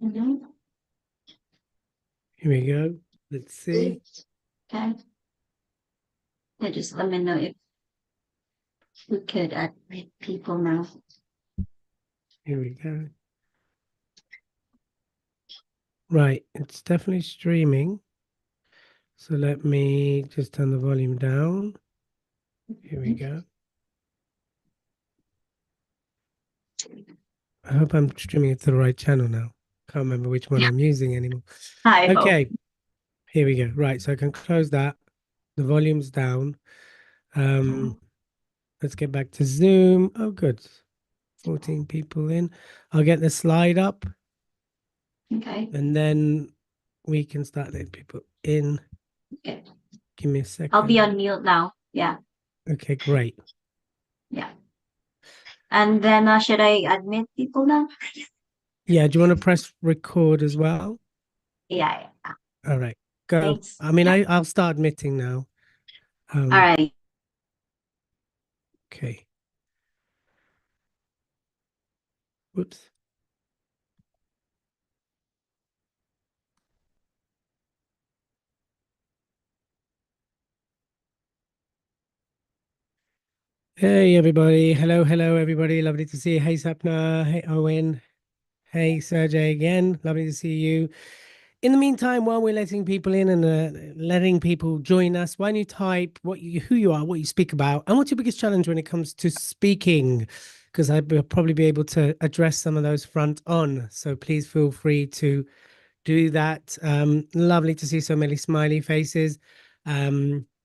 Mhm. Here we go. Let's see. Okay. Yeah, just let me know if we could admit people now. Here we go. Right, it's definitely streaming. So let me just turn the volume down. Here we go. I hope I'm streaming it to the right channel now. Can't remember which one I'm using anymore. I hope. Okay, here we go. Right, so I can close that. The volume's down. Let's get back to Zoom. Oh, good. 14 people in. I'll get the slide up Okay. and then we can start letting people in. Okay. Give me a I'll be on second. mute now. Yeah. Okay, great. Yeah. And then should I admit people now? Yeah, do you want to press record as well? Yeah. Yeah. All right, go. Thanks. I mean, Yeah. I'll start admitting now. All Um, right. okay. Whoops. Hey, everybody. Hello, hello, everybody. Lovely to see you. Hey, Sapna. Hey, Owen. Hey, Sergey again. Lovely to see you. In the meantime, while we're letting people in and letting people join us, why don't you type who you are, what you speak about, and what's your biggest challenge when it comes to speaking? Because I'll probably be able to address some of those front on. So please feel free to do that. Lovely to see so many smiley faces.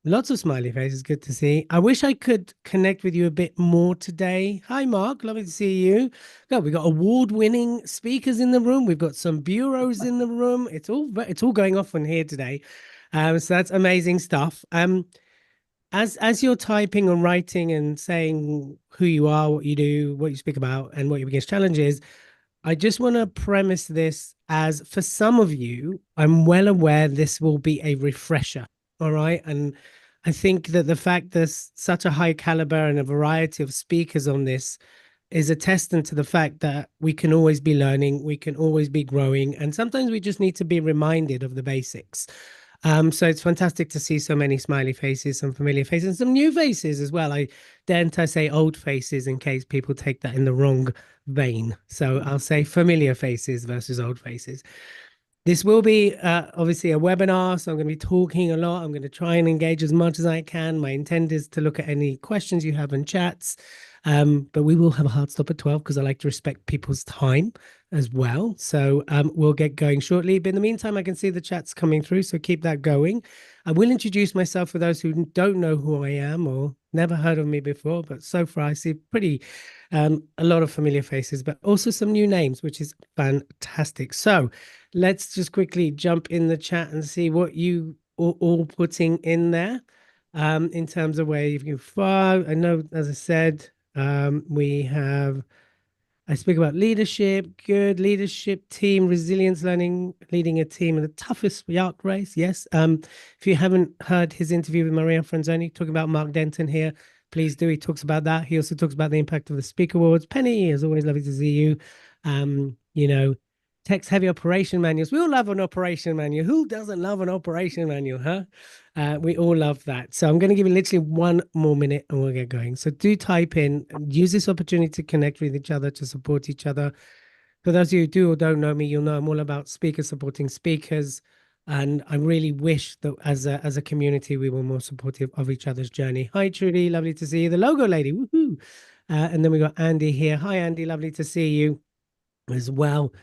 Lots of smiley faces. Good to see. I wish I could connect with you a bit more today. Hi, Mark. Lovely to see you. God, we got award-winning speakers in the room. We've got some bureaus in the room. It's all going off on here today. So that's amazing stuff. As you're typing and writing and saying who you are, what you do, what you speak about, and what your biggest challenge is, I just want to premise this as for some of you, I'm well aware this will be a refresher. All right. And I think that the fact there's such a high caliber and a variety of speakers on this is a testament to the fact that we can always be learning, we can always be growing, and sometimes we just need to be reminded of the basics. So it's fantastic to see so many smiley faces, some familiar faces, and some new faces as well. I daren't I say old faces in case people take that in the wrong vein. So I'll say familiar faces versus old faces. This will be obviously a webinar, so I'm going to be talking a lot. I'm going to try and engage as much as I can. My intent is to look at any questions you have in chats, but we will have a hard stop at 12 because I like to respect people's time as well. So we'll get going shortly. But in the meantime, I can see the chats coming through, so keep that going. I will introduce myself for those who don't know who I am or never heard of me before, but so far I see a lot of familiar faces, but also some new names, which is fantastic. So let's just quickly jump in the chat and see what you all putting in there in terms of where you've gone far. I know, as I said, we have I speak about leadership, good leadership, team, resilience, leading a team in the toughest yacht race. Yes. If you haven't heard his interview with Maria Franzoni talking about Mark Denton here, please do. He talks about that. He also talks about the impact of the Speaker Awards. Penny, is always lovely to see you. You know, text heavy operation manuals. We all love an operation manual. Who doesn't love an operation manual, huh? We all love that. So I'm going to give you literally 1 more minute and we'll get going. So do type in and use this opportunity to connect with each other, to support each other. For those of you who do or don't know me, you'll know I'm all about speakers supporting speakers. And I really wish that as a community, we were more supportive of each other's journey. Hi, Trudy. Lovely to see you. The logo lady. Woohoo. And then we got Andy here. Hi, Andy. Lovely to see you as well.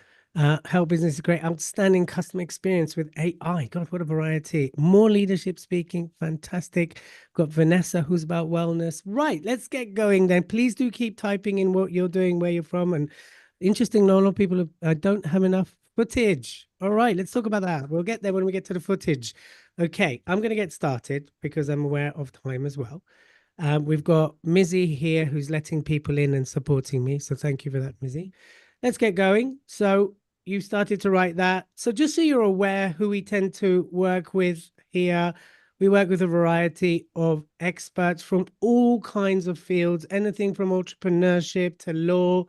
Help Business is great. Outstanding customer experience with AI. God, what a variety. More leadership speaking. Fantastic. Got Vanessa, who's about wellness. Right, let's get going then. Please do keep typing in what you're doing, where you're from. And interesting, a lot of people don't have enough footage. All right, let's talk about that. We'll get there when we get to the footage. Okay, I'm going to get started because I'm aware of time as well. We've got Mizzy here who's letting people in and supporting me. So thank you for that, Mizzy. Let's get going. So you started to write that. So just so you're aware who we tend to work with here, we work with a variety of experts from all kinds of fields, anything from entrepreneurship to law.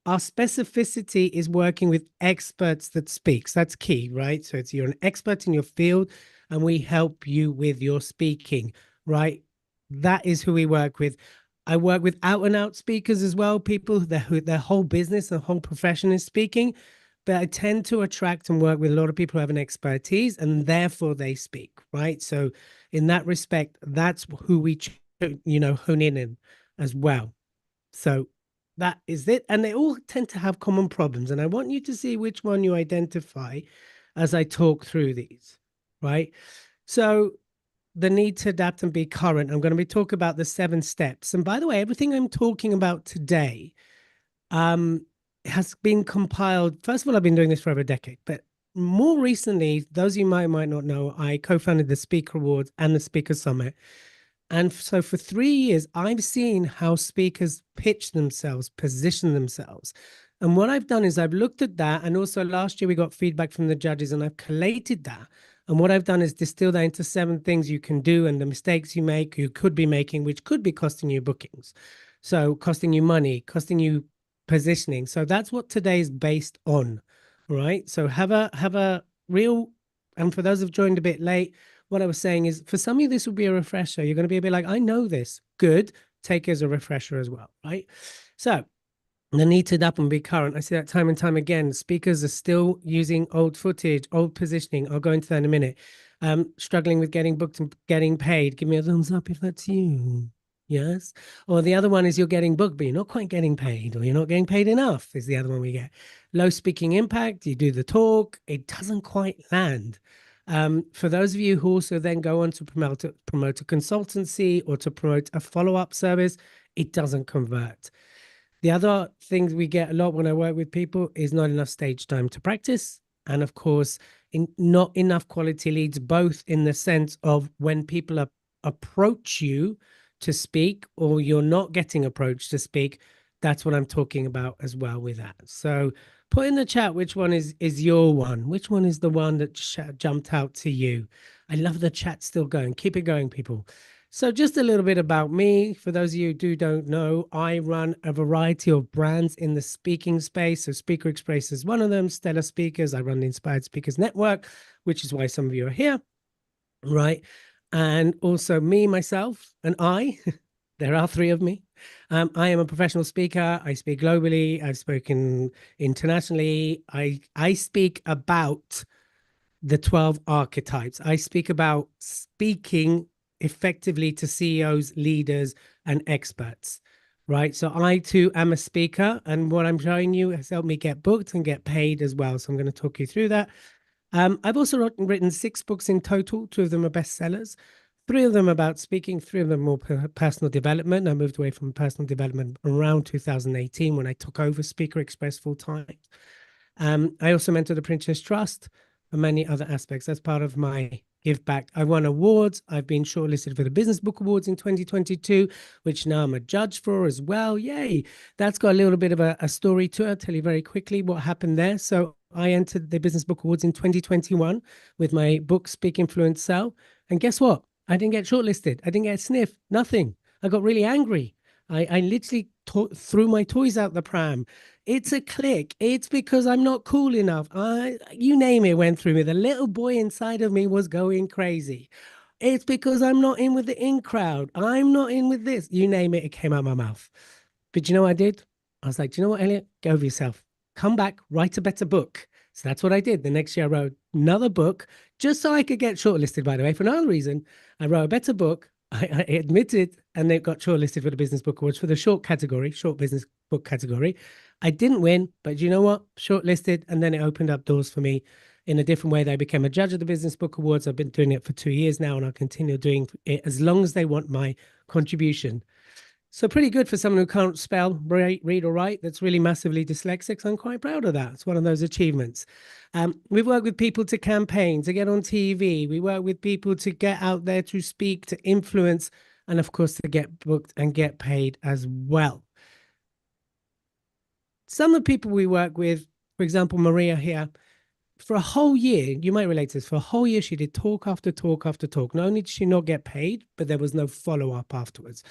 our specificity is working with experts that speaks. That's key, right? So it's you're an expert in your field and we help you with your speaking, right? That is who we work with. I work with out and out speakers as well, people that who their whole business, their whole profession is speaking. But I tend to attract and work with a lot of people who have an expertise and therefore they speak, right? So in that respect, that's who we, hone in as well. So that is it. And they all tend to have common problems. And I want you to see which one you identify as I talk through these, right? So the need to adapt and be current. I'm going to be talking about the 7 steps. And by the way, everything I'm talking about today has been compiled. First of all, I've been doing this for over a decade, but more recently, those of you might not know, I co-founded the Speaker Awards and the Speaker Summit. And so for 3 years, I've seen how speakers pitch themselves, position themselves. And what I've done is I've looked at that. And also last year, we got feedback from the judges and I've collated that. And what I've done is distill that into 7 things you can do and the mistakes you make, you could be making, which could be costing you bookings. So costing you money, costing you positioning. So that's what today is based on, right? So have a real, and for those who've joined a bit late, what I was saying is for some of you, this will be a refresher. You're going to be a bit like, I know this. Good. Take it as a refresher as well, right? So the need to adapt and be current. I see that time and time again. Speakers are still using old footage, old positioning. I'll go into that in a minute. Struggling with getting booked and getting paid. Give me a thumbs up if that's you. Yes. Or the other one is you're getting booked, but you're not quite getting paid, or you're not getting paid enough, is the other one we get. Low speaking impact. You do the talk, it doesn't quite land. For those of you who also then go on to promote a consultancy or to promote a follow-up service, it doesn't convert. The other things we get a lot when I work with people is not enough stage time to practice. And of course, not enough quality leads, both in the sense of when people approach you to speak or you're not getting approached to speak. That's what I'm talking about as well with that. So put in the chat which one is your one. Which one is the one that jumped out to you? I love the chat still going. Keep it going, people. So just a little bit about me. For those of you who don't know, I run a variety of brands in the speaking space. So Speaker Express is one of them, Stellar Speakers. I run the Inspired Speakers Network, which is why some of you are here, right? And also me, myself, and I, there are 3 of me. I am a professional speaker. I speak globally. I've spoken internationally. I speak about the 12 archetypes. I speak about speaking effectively to CEOs, leaders, and experts, right? So I too am a speaker, and what I'm showing you has helped me get booked and get paid as well. So I'm going to talk you through that. I've also written 6 books in total. 2 of them are bestsellers. 3 of them about speaking, 3 of them more personal development. I moved away from personal development around 2018 when I took over Speaker Express full time. I also mentor the Princess Trust and many other aspects. That's part of my give back. I won awards. I've been shortlisted for the Business Book Awards in 2022, which now I'm a judge for as well. Yay. That's got a little bit of a story to it. I'll tell you very quickly what happened there. So I entered the Business Book Awards in 2021 with my book, Speak, Influence, Sell. And guess what? I didn't get shortlisted. I didn't get a sniff, nothing. I got really angry. I literally threw my toys out the pram. It's a click. It's because I'm not cool enough. You name it, went through me. The little boy inside of me was going crazy. It's because I'm not in with the in crowd. I'm not in with this. You name it, it came out my mouth. But you know what I did? I was like, do you know what, Elliot? Go over yourself. Come back, write a better book. So that's what I did. The next year, I wrote another book just so I could get shortlisted, by the way, for another reason. I wrote a better book. I admitted, and it got shortlisted for the Business Book Awards for the short category, short business book category. I didn't win, but you know what? Shortlisted, and then it opened up doors for me in a different way. I became a judge of the Business Book Awards. I've been doing it for 2 years now, and I'll continue doing it as long as they want my contribution. So pretty good for someone who can't spell, read, or write. That's really massively dyslexic. So I'm quite proud of that. It's one of those achievements. We've worked with people to campaign, to get on TV. We work with people to get out there, to speak, to influence, and of course, to get booked and get paid as well. Some of the people we work with, for example, Maria here, for a whole year, you might relate to this, for a whole year, she did talk after talk after talk. Not only did she not get paid, but there was no follow-up afterwards.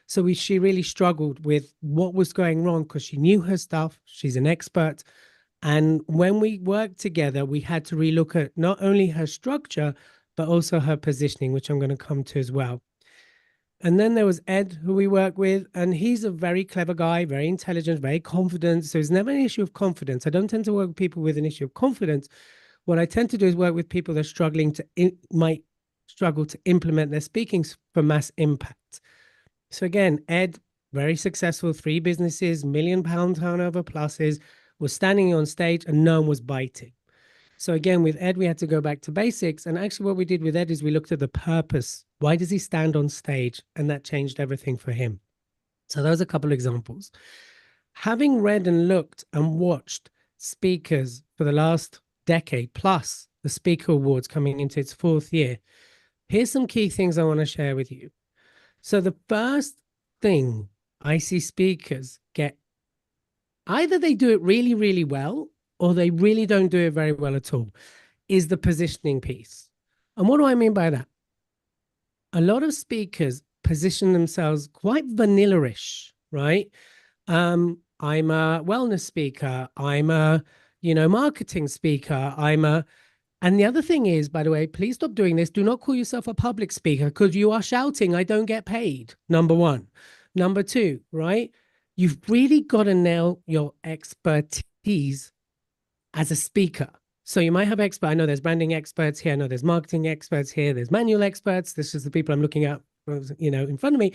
So she really struggled with what was going wrong because she knew her stuff. She's an expert. And when we worked together, we had to relook at not only her structure, but also her positioning, which I'm going to come to as well. And then there was Ed, who we work with, and he's a very clever guy, very intelligent, very confident. So it's never an issue of confidence. I don't tend to work with people with an issue of confidence. What I tend to do is work with people that are struggling might struggle to implement their speaking for mass impact. So again, Ed, very successful, 3 businesses, £1 million turnover pluses, was standing on stage and no one was biting. So again, with Ed, we had to go back to basics. And actually what we did with Ed is we looked at the purpose. Why does he stand on stage? And that changed everything for him. So those are a couple of examples. Having read and looked and watched speakers for the last decade, plus the Speaker Awards coming into its 4th year, here's some key things I want to share with you. So the first thing I see speakers get, either they do it really, really well, or they really don't do it very well at all, is the positioning piece. And what do I mean by that? A lot of speakers position themselves quite vanilla-ish, right? I'm a wellness speaker. I'm a, marketing speaker. And the other thing is, by the way, please stop doing this. Do not call yourself a public speaker because you are shouting, I don't get paid. Number one. Number two, right? You've really got to nail your expertise as a speaker. So you might have expert. I know there's branding experts here. I know there's marketing experts here. There's manual experts. This is the people I'm looking at, in front of me.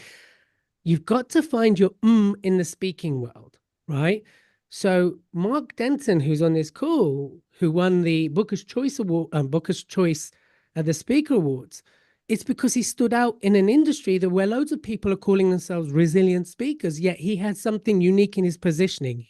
You've got to find your in the speaking world, right? So Mark Denton, who's on this call, who won the Booker's Choice Award, Booker's Choice at the Speaker Awards, it's because he stood out in an industry that where loads of people are calling themselves resilient speakers, yet he had something unique in his positioning,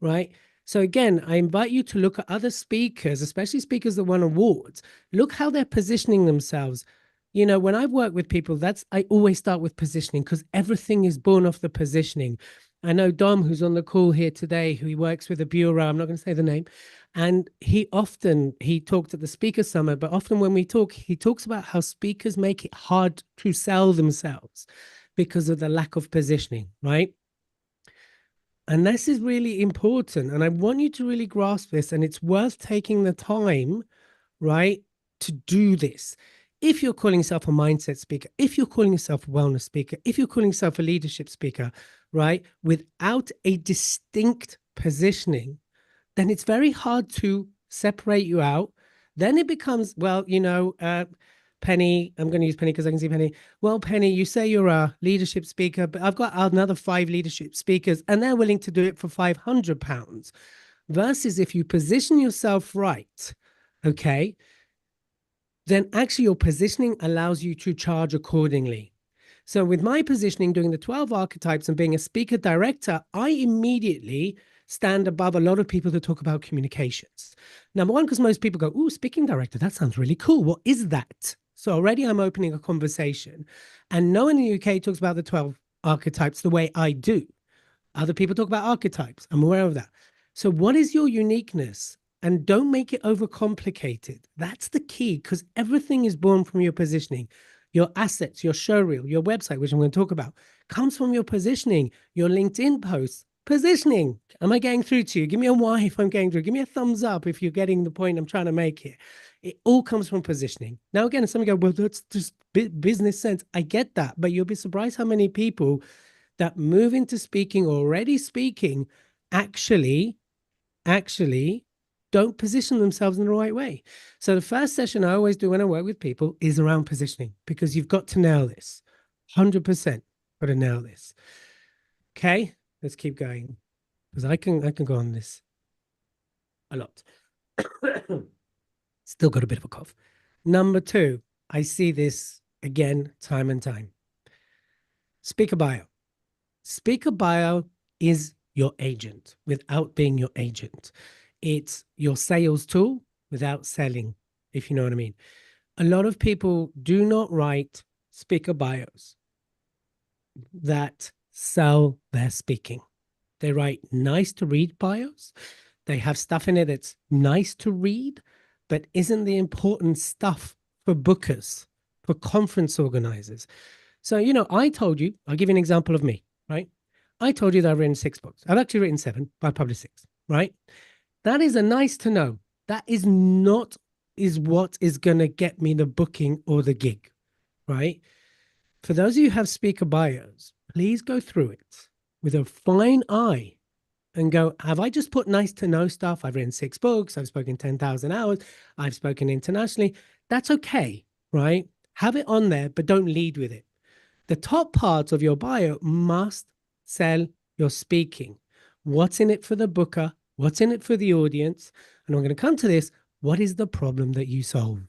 right? So again, I invite you to look at other speakers, especially speakers that won awards. Look how they're positioning themselves. When I've worked with people, I always start with positioning because everything is born off the positioning. I know Dom, who's on the call here today, who he works with a bureau, I'm not going to say the name, and he talked at the Speaker Summit, but often when we talk, he talks about how speakers make it hard to sell themselves because of the lack of positioning, right? And this is really important. And I want you to really grasp this. And it's worth taking the time, right, to do this. If you're calling yourself a mindset speaker, if you're calling yourself a wellness speaker, if you're calling yourself a leadership speaker, right, without a distinct positioning, then it's very hard to separate you out. Then it becomes, well, Penny, I'm going to use Penny because I can see Penny. Well, Penny, you say you're a leadership speaker, but I've got another 5 leadership speakers and they're willing to do it for £500. Versus if you position yourself right, okay, then actually your positioning allows you to charge accordingly. So with my positioning, doing the 12 archetypes and being a speaker director, I immediately stand above a lot of people that talk about communications. Number one, because most people go, "Ooh, speaking director, that sounds really cool. What is that?" So already I'm opening a conversation. And no one in the UK talks about the 12 archetypes the way I do. Other people talk about archetypes. I'm aware of that. So what is your uniqueness? And don't make it overcomplicated. That's the key, because everything is born from your positioning. Your assets, your showreel, your website, which I'm going to talk about, comes from your positioning. Your LinkedIn posts, positioning. Am I getting through to you? Give me a Y if I'm getting through. Give me a thumbs up if you're getting the point I'm trying to make here. It all comes from positioning. Now, again, some go, well, that's just business sense. I get that, but you'll be surprised how many people that move into speaking, already speaking, actually don't position themselves in the right way. So the first session I always do when I work with people is around positioning, because you've got to nail this. 100% got to nail this. Okay, let's keep going, because I can go on this a lot. Still got a bit of a cough. Number 2, I see this again time and time. Speaker bio. Speaker bio is your agent without being your agent. It's your sales tool without selling, if you know what I mean. A lot of people do not write speaker bios that sell their speaking. They write nice to read bios. They have stuff in it that's nice to read, but isn't the important stuff for bookers, for conference organizers. So, I told you, I'll give you an example of me, right? I told you that I've written 6 books. I've actually written 7, but I published 6, right? That is a nice to know. That is not is what is going to get me the booking or the gig, right? For those of you who have speaker bios, please go through it with a fine eye and go, have I just put nice to know stuff? I've written 6 books. I've spoken 10,000 hours. I've spoken internationally. That's okay, right? Have it on there, but don't lead with it. The top part of your bio must sell your speaking. What's in it for the booker? What's in it for the audience? And I'm going to come to this. What is the problem that you solve?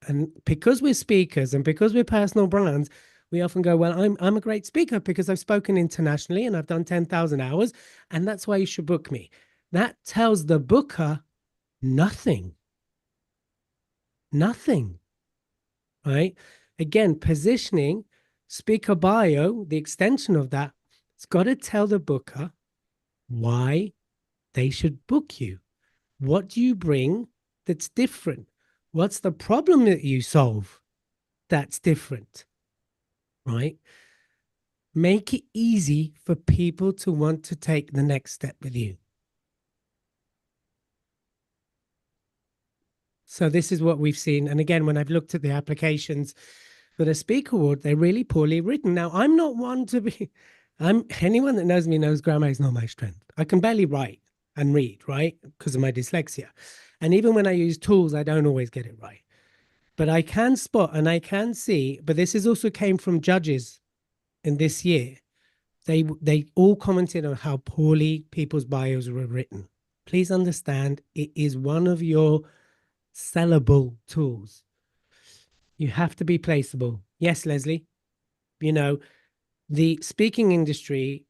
And because we're speakers and because we're personal brands, we often go, well, I'm a great speaker because I've spoken internationally and I've done 10,000 hours, and that's why you should book me. That tells the booker nothing. Nothing, right? Again, positioning, speaker bio, the extension of that, it's got to tell the booker why they should book you. What do you bring that's different? What's the problem that you solve that's different, right? Make it easy for people to want to take the next step with you. So this is what we've seen. And again, when I've looked at the applications for the Speaker Award, they're really poorly written. Now, I'm not one to be, anyone that knows me knows grammar is not my strength. I can barely write and read, right? Because of my dyslexia. And even when I use tools, I don't always get it right. But I can spot and I can see, but this is also came from judges in this year. They all commented on how poorly people's bios were written. Please understand, it is one of your sellable tools. You have to be placeable. Yes, Leslie, you know, the speaking industry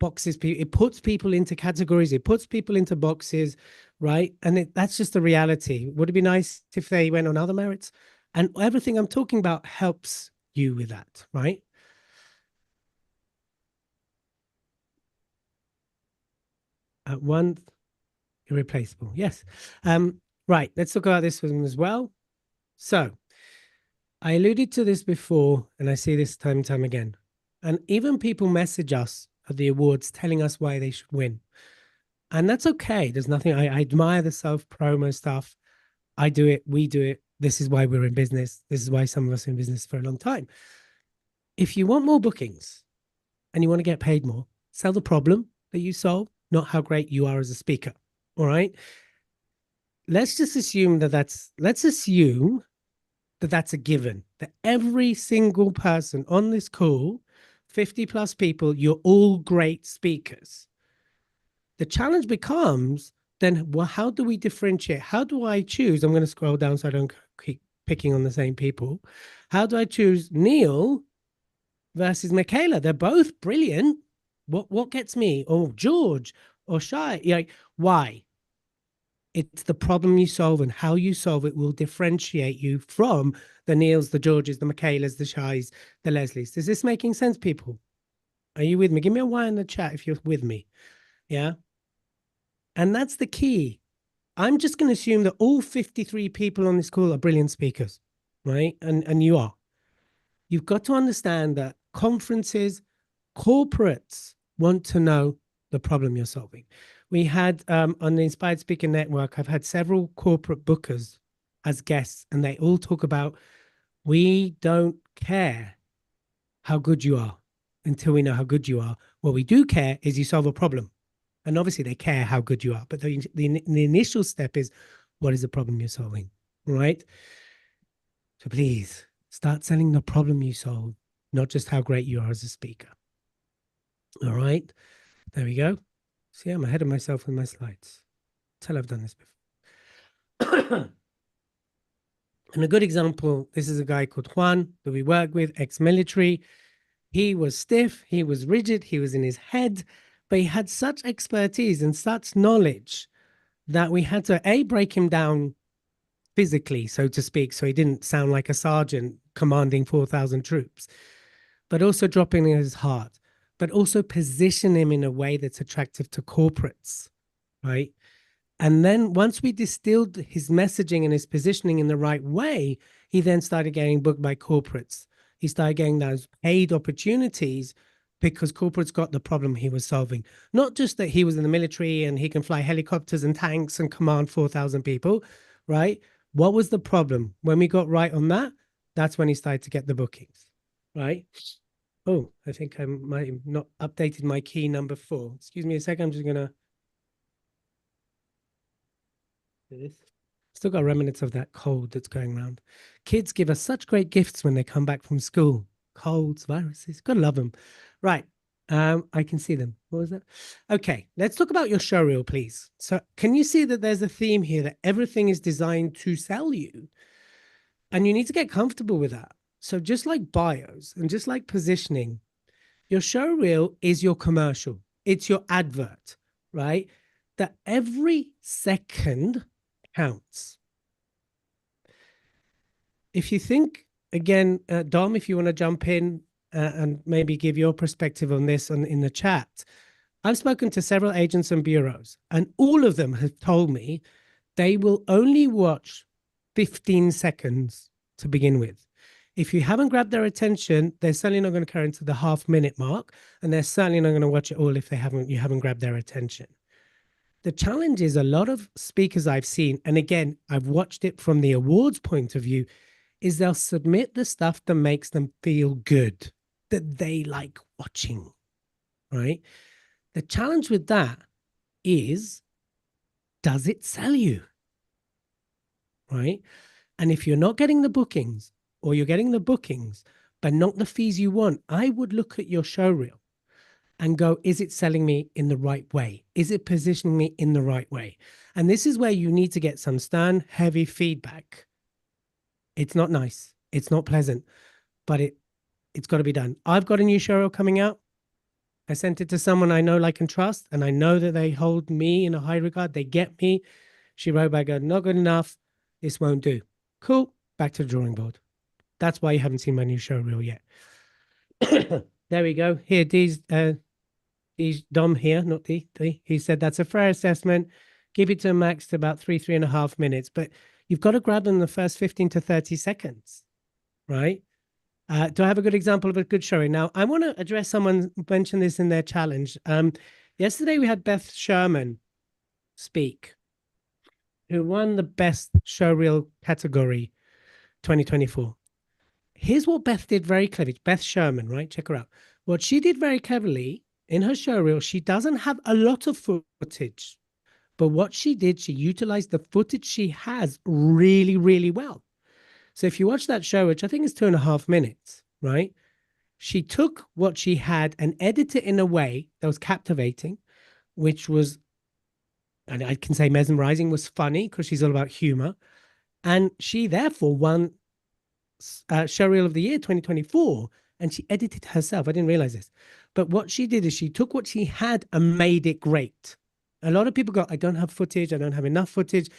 boxes people, it puts people into categories, it puts people into boxes, right? And that's just the reality. Would it be nice if they went on other merits? And everything I'm talking about helps you with that, right? One irreplaceable. Yes. Right. Let's talk about this one as well. So I alluded to this before, and I see this time and time again. And even people message us at the awards telling us why they should win. And that's okay. There's nothing, I admire the self promo stuff. I do it. We do it. This is why we're in business. This is why some of us are in business for a long time. If you want more bookings and you want to get paid more, sell the problem that you solve, not how great you are as a speaker. All right. Let's just assume let's assume that that's a given, that every single person on this call, 50 plus people, you're all great speakers. The challenge becomes then, well, how do we differentiate? How do I choose? I'm going to scroll down so I don't keep picking on the same people. How do I choose Neil versus Michaela? They're both brilliant. What gets me? Or George or Shai? Like, why? It's the problem you solve, and how you solve it will differentiate you from the Neils, the Georges, the Michaelas, the Shais, the Leslies. Is this making sense, people? Are you with me? Give me a Y in the chat if you're with me. Yeah. And that's the key. I'm just going to assume that all 53 people on this call are brilliant speakers, right? And you are. You've got to understand that conferences, corporates want to know the problem you're solving. We had on the Inspired Speaker Network, I've had several corporate bookers as guests, and they all talk about, we don't care how good you are until we know how good you are. What we do care is you solve a problem. And obviously they care how good you are, but the initial step is, what is the problem you're solving, right? So please start selling the problem you solve, not just how great you are as a speaker. All right, there we go. See, I'm ahead of myself with my slides. Tell I've done this before. And a good example, this is a guy called Juan that we work with, ex-military. He was stiff, he was rigid, he was in his head, but he had such expertise and such knowledge that we had to break him down physically, so to speak, so he didn't sound like a sergeant commanding 4,000 troops, but also dropping in his heart, but also position him in a way that's attractive to corporates, right? And then once we distilled his messaging and his positioning in the right way, he then started getting booked by corporates. He started getting those paid opportunities because corporates got the problem he was solving. Not just that he was in the military and he can fly helicopters and tanks and command 4,000 people, right? What was the problem? When we got right on that, that's when he started to get the bookings, right? Oh, I think I might have not updated my key number 4. Excuse me a second. I'm just going to do this. Still got remnants of that cold that's going around. Kids give us such great gifts when they come back from school. Colds, viruses, gotta love them. Right. I can see them. What was that? Okay, let's talk about your show reel, please. So, can you see that there's a theme here that everything is designed to sell you? And you need to get comfortable with that. So, just like bios and just like positioning, your show reel is your commercial, it's your advert, right? That every second counts. If you think again, Dom, if you want to jump in and maybe give your perspective on this in the chat, I've spoken to several agents and bureaus, and all of them have told me they will only watch 15 seconds to begin with. If you haven't grabbed their attention, they're certainly not going to carry into the half-minute mark, and they're certainly not going to watch it all if you haven't grabbed their attention. The challenge is a lot of speakers I've seen, and again, I've watched it from the awards point of view, is they'll submit the stuff that makes them feel good, that they like watching, right? The challenge with that is, does it sell you, right? And if you're not getting the bookings or you're getting the bookings, but not the fees you want, I would look at your show reel and go, is it selling me in the right way? Is it positioning me in the right way? And this is where you need to get some stern, heavy feedback. It's not nice. It's not pleasant, but it's got to be done. I've got a new show reel coming out. I sent it to someone I know, like, and trust, and I know that they hold me in a high regard. They get me. She wrote back, not good enough. This won't do. Cool. Back to the drawing board. That's why you haven't seen my new show reel yet. There we go. Here, these Dom here, not D. He said that's a fair assessment. Give it to a max to about 3.5 minutes, but you've got to grab them in the first 15 to 30 seconds, right? Do I have a good example of a good showing? Now, I want to address someone mentioned this in their challenge. Yesterday we had Beth Sherman speak, who won the best show reel category 2024. Here's what Beth did very cleverly. Beth Sherman, right? Check her out. What she did very cleverly in her show reel, she doesn't have a lot of footage, but what she did, she utilized the footage she has really, really well. So if you watch that show, which I think is 2.5 minutes, right? She took what she had and edited it in a way that was captivating, which was, and I can say mesmerizing, was funny because she's all about humor. And she therefore won Showreel of the Year 2024, and she edited herself. I didn't realize this. But what she did is she took what she had and made it great. A lot of people go, I don't have footage. I don't have enough footage.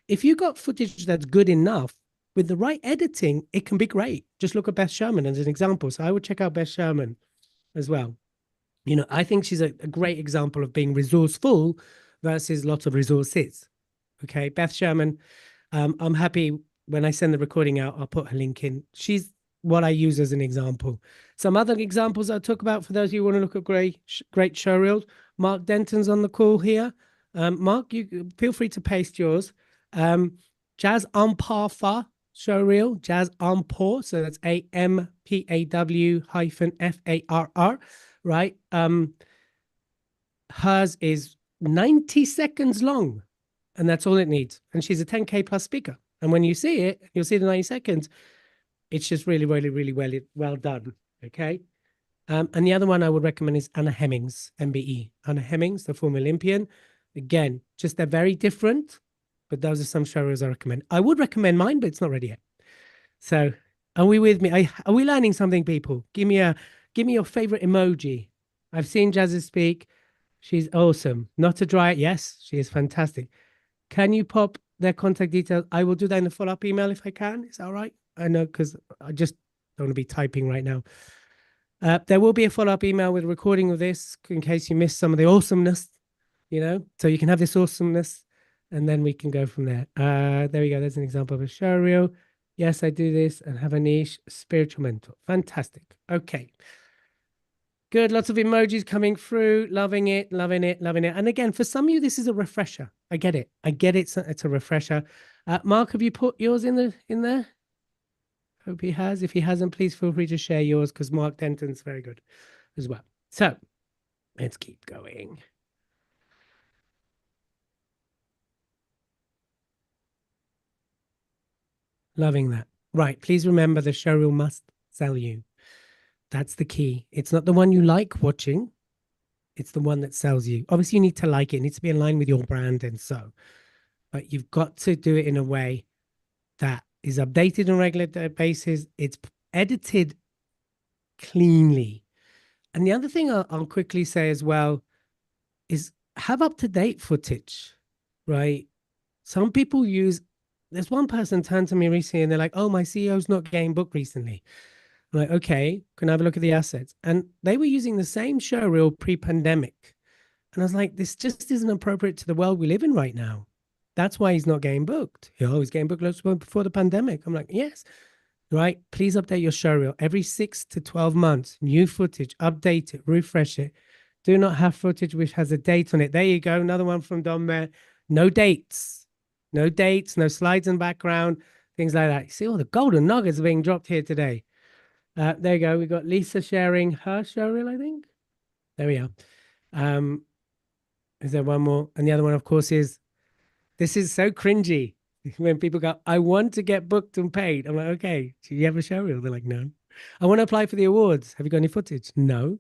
If you got footage that's good enough, with the right editing, it can be great. Just look at Beth Sherman as an example. So I would check out Beth Sherman as well. You know, I think she's a great example of being resourceful versus lots of resources. Okay, Beth Sherman, I'm happy when I send the recording out, I'll put her link in. She's what I use as an example. Some other examples I'll talk about for those of you who want to look at great show reels. Mark Denton's on the call here. Mark, you feel free to paste yours. Jazz Amparfa show reel, Jazz Ampor. So that's AMPAW-FARR, right? Hers is 90 seconds long, and that's all it needs. And she's a 10K plus speaker. And when you see it, you'll see the 90 seconds. It's just really, really, really well done. Okay. And the other one I would recommend is Anna Hemmings, MBE. Anna Hemmings, the former Olympian. Again, just they're very different, but those are some shows I recommend. I would recommend mine, but it's not ready yet. So are we with me? Are we learning something, people? Give me your favorite emoji. I've seen Jazzy speak. She's awesome. Not to dry it. Yes, she is fantastic. Can you pop their contact details? I will do that in the follow-up email if I can. Is that all right? I know, because I just don't want to be typing right now. There will be a follow-up email with a recording of this in case you missed some of the awesomeness, you know, so you can have this awesomeness and then we can go from there. There we go. There's an example of a show reel. Yes, I do this and have a niche, spiritual mentor. Fantastic. Okay. Good. Lots of emojis coming through. Loving it, loving it, loving it. And again, for some of you, this is a refresher. I get it. I get it. It's a refresher. Mark, have you put yours in there? Hope he has. If he hasn't, please feel free to share yours because Mark Denton's very good as well. So let's keep going. Loving that. Right. Please remember the show reel must sell you. That's the key. It's not the one you like watching. It's the one that sells you. Obviously, you need to like it. It needs to be in line with your brand and so, but you've got to do it in a way that is updated on a regular basis. It's edited cleanly. And the other thing I'll quickly say as well is have up-to-date footage, right? Some people use, there's one person turned to me recently and they're like, oh, my CEO's not getting booked recently. I'm like, okay, can I have a look at the assets? And they were using the same show reel pre-pandemic. And I was like, this just isn't appropriate to the world we live in right now. That's why he's not getting booked. He always getting booked before the pandemic. I'm like, yes, right. Please update your show reel every 6 to 12 months. New footage, update it, refresh it. Do not have footage which has a date on it. There you go. Another one from Don there. No dates, no dates, no slides in background, things like that. You see all the golden nuggets are being dropped here today. There you go. We got Lisa sharing her show reel, I think. There we are. Is there one more? And the other one, of course, is this is so cringy when people go, I want to get booked and paid. I'm like, okay, do you have a show reel? They're like, no. I want to apply for the awards. Have you got any footage? No.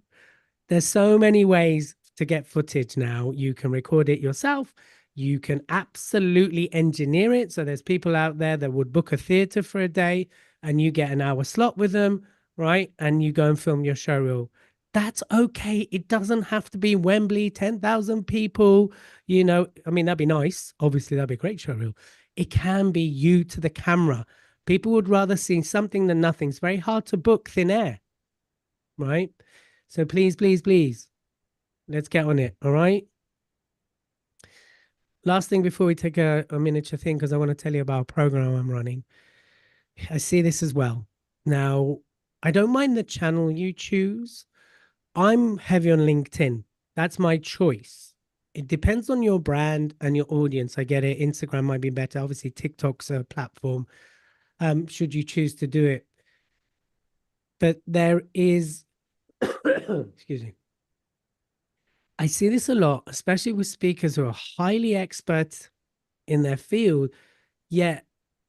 There's so many ways to get footage now. You can record it yourself. You can absolutely engineer it. So there's people out there that would book a theater for a day and you get an hour slot with them, right? And you go and film your show reel. That's okay. It doesn't have to be Wembley, 10,000 people. You know, I mean, that'd be nice. Obviously, that'd be a great show reel. It can be you to the camera. People would rather see something than nothing. It's very hard to book thin air, right? So please, please, please, let's get on it. All right. Last thing before we take a miniature thing, because I want to tell you about a program I'm running. I see this as well. Now, I don't mind the channel you choose. I'm heavy on LinkedIn. That's my choice. It depends on your brand and your audience. I get it. Instagram might be better. Obviously, TikTok's a platform, should you choose to do it. But there is, excuse me. I see this a lot, especially with speakers who are highly expert in their field, yet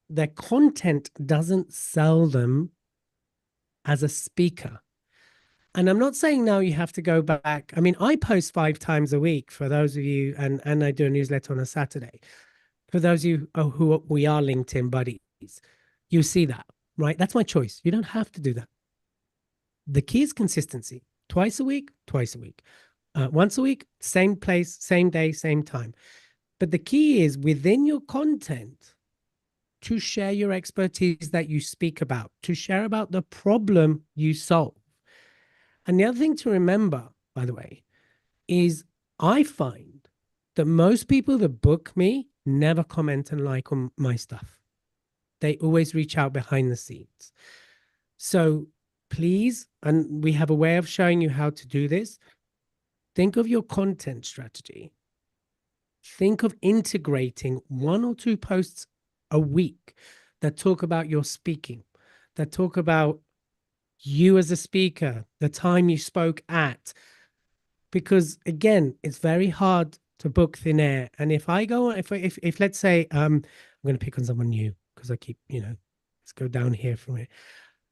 their content doesn't sell them as a speaker. And I'm not saying now you have to go back. I mean, I post 5 times a week for those of you, and I do a newsletter on a Saturday. For those of you who we are LinkedIn buddies, you see that, right? That's my choice. You don't have to do that. The key is consistency. Twice a week, twice a week. Once a week, same place, same day, same time. But the key is within your content to share your expertise that you speak about, to share about the problem you solve. And the other thing to remember, by the way, is I find that most people that book me never comment and like on my stuff. They always reach out behind the scenes. So please, and we have a way of showing you how to do this. Think of your content strategy. Think of integrating 1 or 2 posts a week that talk about your speaking, that talk about you as a speaker, the time you spoke at. Because again, it's very hard to book thin air. And if I go, if let's say, I'm going to pick on someone new because I keep, let's go down here from it.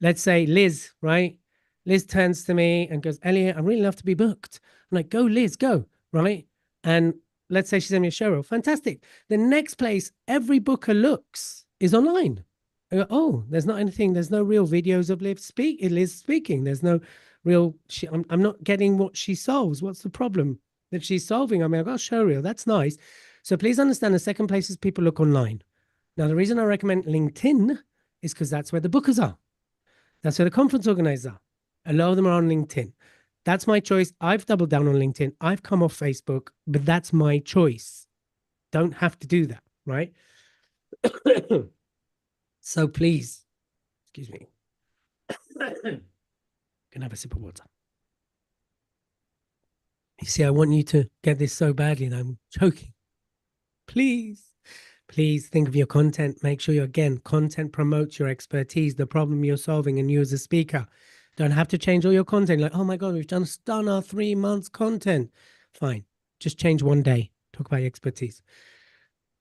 Let's say Liz, right? Liz turns to me and goes, Elliot, I'd really love to be booked. I'm like, go, Liz, go, right? And let's say she sent me a show reel. Fantastic. The next place every booker looks is online. I go, oh, there's not anything. There's no real videos of Liz speaking. There's no real. I'm not getting what she solves. What's the problem that she's solving? I mean, I've got a show reel. That's nice. So please understand the second place is people look online. Now, the reason I recommend LinkedIn is because that's where the bookers are. That's where the conference organizers are. A lot of them are on LinkedIn. That's my choice. I've doubled down on LinkedIn. I've come off Facebook, but that's my choice. Don't have to do that. right? So please, excuse me, can have a sip of water. You see, I want you to get this so badly and I'm choking. Please, please think of your content. Make sure content promotes your expertise, the problem you're solving, and you as a speaker. Don't have to change all your content. Like, oh my God, we've just done our 3 months content. Fine. Just change one day. Talk about your expertise.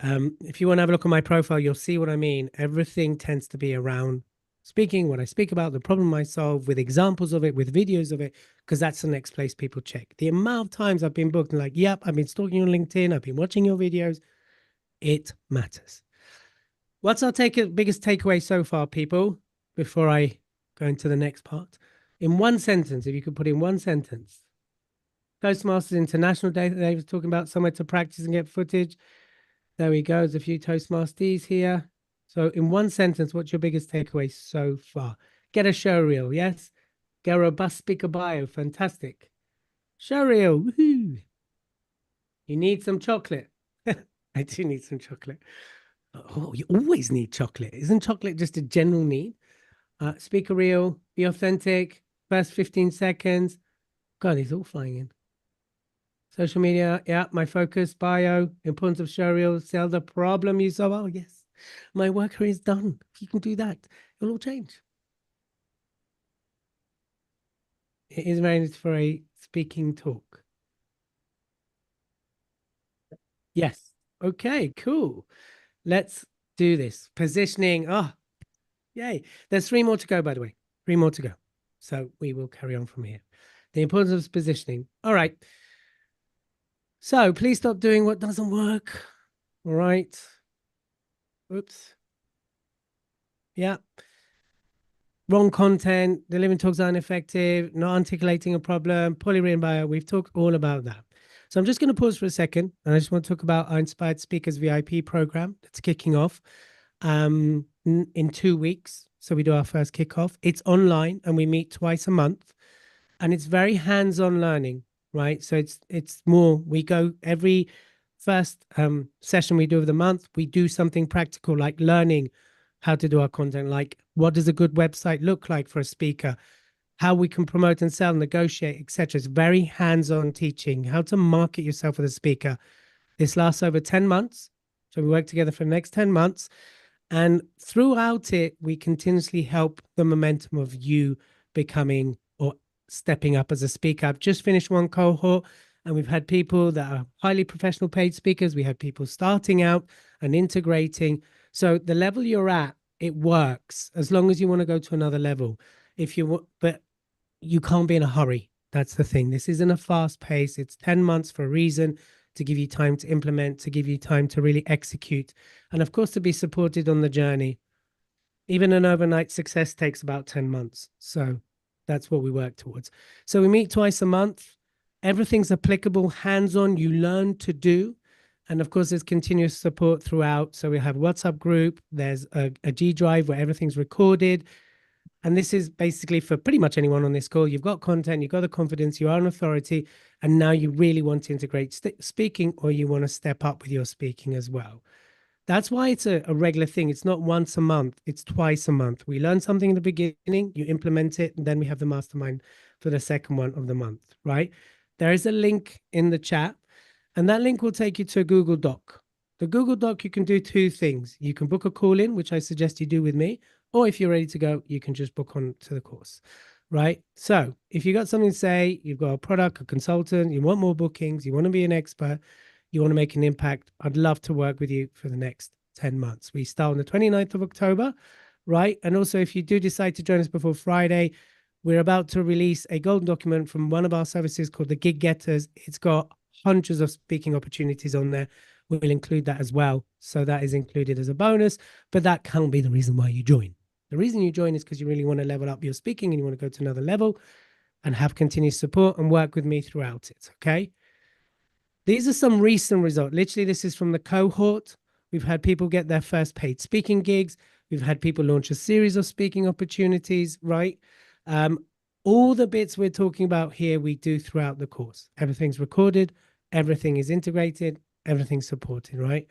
If you want to have a look at my profile, you'll see what I mean. Everything tends to be around speaking, what I speak about, the problem I solve, with examples of it, with videos of it, because that's the next place people check. The amount of times I've been booked and like, yep, I've been stalking you on LinkedIn, I've been watching your videos. It matters. What's our biggest takeaway so far, people, before I go into the next part? In one sentence, if you could put in one sentence, Toastmasters International Day that they was talking about, somewhere to practice and get footage. There we go. There's a few Toastmasters here. So in one sentence, what's your biggest takeaway so far? Get a show reel, yes? Get a robust speaker bio, fantastic. Show reel, woohoo. You need some chocolate. I do need some chocolate. Oh, you always need chocolate. Isn't chocolate just a general need? Speaker reel, be authentic, first 15 seconds. God, he's all flying in. Social media, yeah, my focus, bio, importance of show reels, sell the problem you solve. Oh, yes, my work here is done. If you can do that, it'll all change. It is arranged for a speaking talk. Yes. Okay, cool. Let's do this. Positioning. Oh, yay. There's 3 more to go, by the way. 3 more to go. So we will carry on from here. The importance of positioning. All right. So please stop doing what doesn't work. All right. Oops. Yeah. Wrong content, delivering talks are ineffective, not articulating a problem, poorly written bio. We've talked all about that. So I'm just going to pause for a second. And I just want to talk about our Inspired Speakers VIP program that's kicking off in 2 weeks. So we do our first kickoff. It's online and we meet twice a month. And it's very hands-on learning, right? So it's more, we go every first session we do of the month, we do something practical like learning how to do our content, like what does a good website look like for a speaker, how we can promote and sell, negotiate, etc. It's very hands-on teaching, how to market yourself as a speaker. This lasts over 10 months. So we work together for the next 10 months. And throughout it, we continuously help the momentum of you becoming or stepping up as a speaker. I've just finished one cohort and we've had people that are highly professional paid speakers. We had people starting out and integrating. So the level you're at, it works as long as you want to go to another level. If you want, but you can't be in a hurry. That's the thing. This isn't a fast pace. It's 10 months for a reason, to give you time to implement, to give you time to really execute, and of course, to be supported on the journey. Even an overnight success takes about 10 months. So that's what we work towards. So we meet twice a month. Everything's applicable, hands-on, you learn to do. And of course, there's continuous support throughout. So we have a WhatsApp group, there's a G Drive where everything's recorded. And this is basically for pretty much anyone on this call. You've got content, you've got the confidence, you are an authority, and now you really want to integrate speaking, or you want to step up with your speaking as well. That's why it's a regular thing. It's not once a month, it's twice a month. We learn something in the beginning, you implement it, and then we have the mastermind for the second one of the month, right? There is a link in the chat, and that link will take you to a Google Doc. The Google Doc, you can do 2 things. You can book a call in, which I suggest you do with me, or if you're ready to go, you can just book on to the course, right? So if you got something to say, you've got a product, a consultant, you want more bookings, you want to be an expert, you want to make an impact, I'd love to work with you for the next 10 months. We start on the 29th of October, right? And also, if you do decide to join us before Friday, we're about to release a golden document from one of our services called the Gig Getters. It's got hundreds of speaking opportunities on there. We'll include that as well. So that is included as a bonus, but that can't be the reason why you join. The reason you join is because you really want to level up your speaking and you want to go to another level and have continuous support and work with me throughout it. Okay. These are some recent results. Literally, this is from the cohort. We've had people get their first paid speaking gigs. We've had people launch a series of speaking opportunities, right? All the bits we're talking about here, we do throughout the course. Everything's recorded, everything is integrated, everything's supported, right?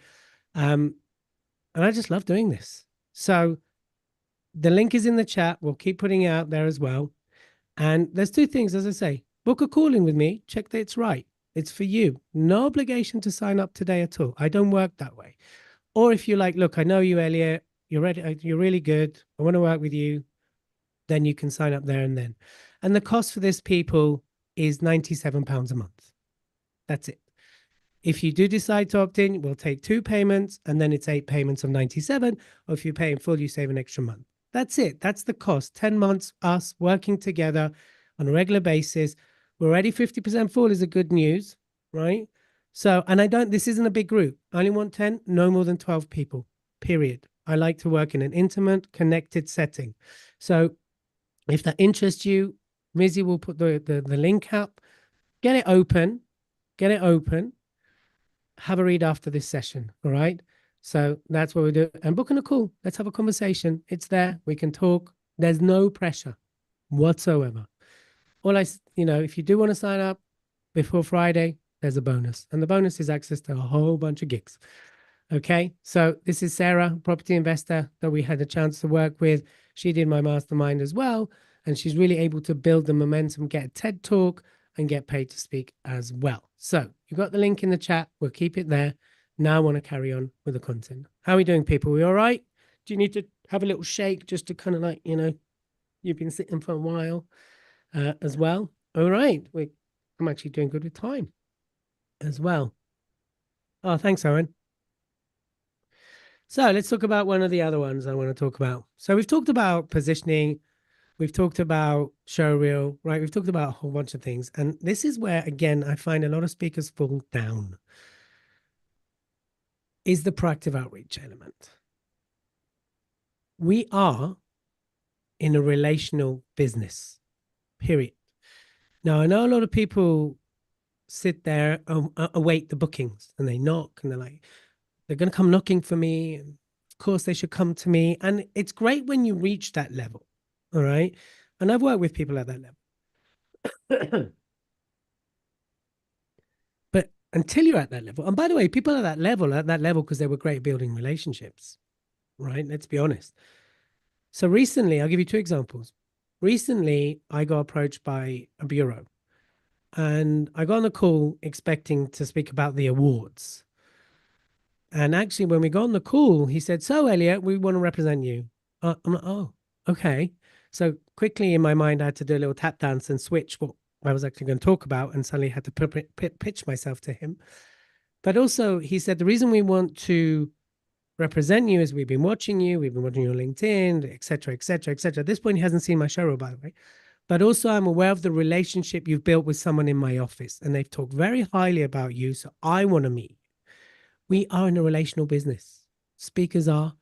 Um, and I just love doing this. So the link is in the chat. We'll keep putting it out there as well. And there's two things, as I say, book a call in with me, check that it's right. It's for you. No obligation to sign up today at all. I don't work that way. Or if you're like, look, I know you, Elliot, you're ready, you're really good. I want to work with you, then you can sign up there and then. And the cost for this, people, is £97 a month. That's it. If you do decide to opt in, we'll take two payments and then it's 8 payments of 97. Or if you pay in full, you save an extra month. That's it. That's the cost. 10 months, us working together on a regular basis. We're already 50% full is a good news, right? So, and this isn't a big group. I only want 10, no more than 12 people, period. I like to work in an intimate, connected setting. So if that interests you, Mizzy will put the link up. Get it open. Get it open. Have a read after this session. All right. So that's what we do. And booking a call. Let's have a conversation. It's there. We can talk. There's no pressure whatsoever. If you do want to sign up before Friday, there's a bonus. And the bonus is access to a whole bunch of gigs. Okay. So this is Sarah, property investor that we had a chance to work with. She did my mastermind as well. And she's really able to build the momentum, get a TED talk, and get paid to speak as well. So you've got the link in the chat. We'll keep it there. Now I want to carry on with the content. How are we doing, people? We all right? Do you need to have a little shake just to kind of like, you've been sitting for a while as well? All right. I'm actually doing good with time as well. Oh, thanks, Owen. So let's talk about one of the other ones I want to talk about. So we've talked about positioning. We've talked about showreel, right? We've talked about a whole bunch of things. And this is where, again, I find a lot of speakers fall down, is the proactive outreach element. We are in a relational business, period. Now, I know a lot of people sit there and await the bookings and they knock and they're like, they're going to come knocking for me. And of course, they should come to me. And it's great when you reach that level. All right. And I've worked with people at that level. But until you're at that level, and by the way, people at that level because they were great building relationships, right? Let's be honest. So recently, I'll give you two examples. Recently, I got approached by a bureau and I got on a call expecting to speak about the awards. And actually, when we got on the call, he said, "So, Elliot, we want to represent you." I'm like, "Oh, okay." So quickly in my mind, I had to do a little tap dance and switch what I was actually going to talk about, and suddenly had to pitch myself to him. But also, he said, "The reason we want to represent you is we've been watching you on LinkedIn, et cetera, et cetera, et cetera." At this point, he hasn't seen my showreel, by the way. But also, I'm aware of the relationship you've built with someone in my office, and they've talked very highly about you. So I want to meet you. We are in a relational business. Speakers are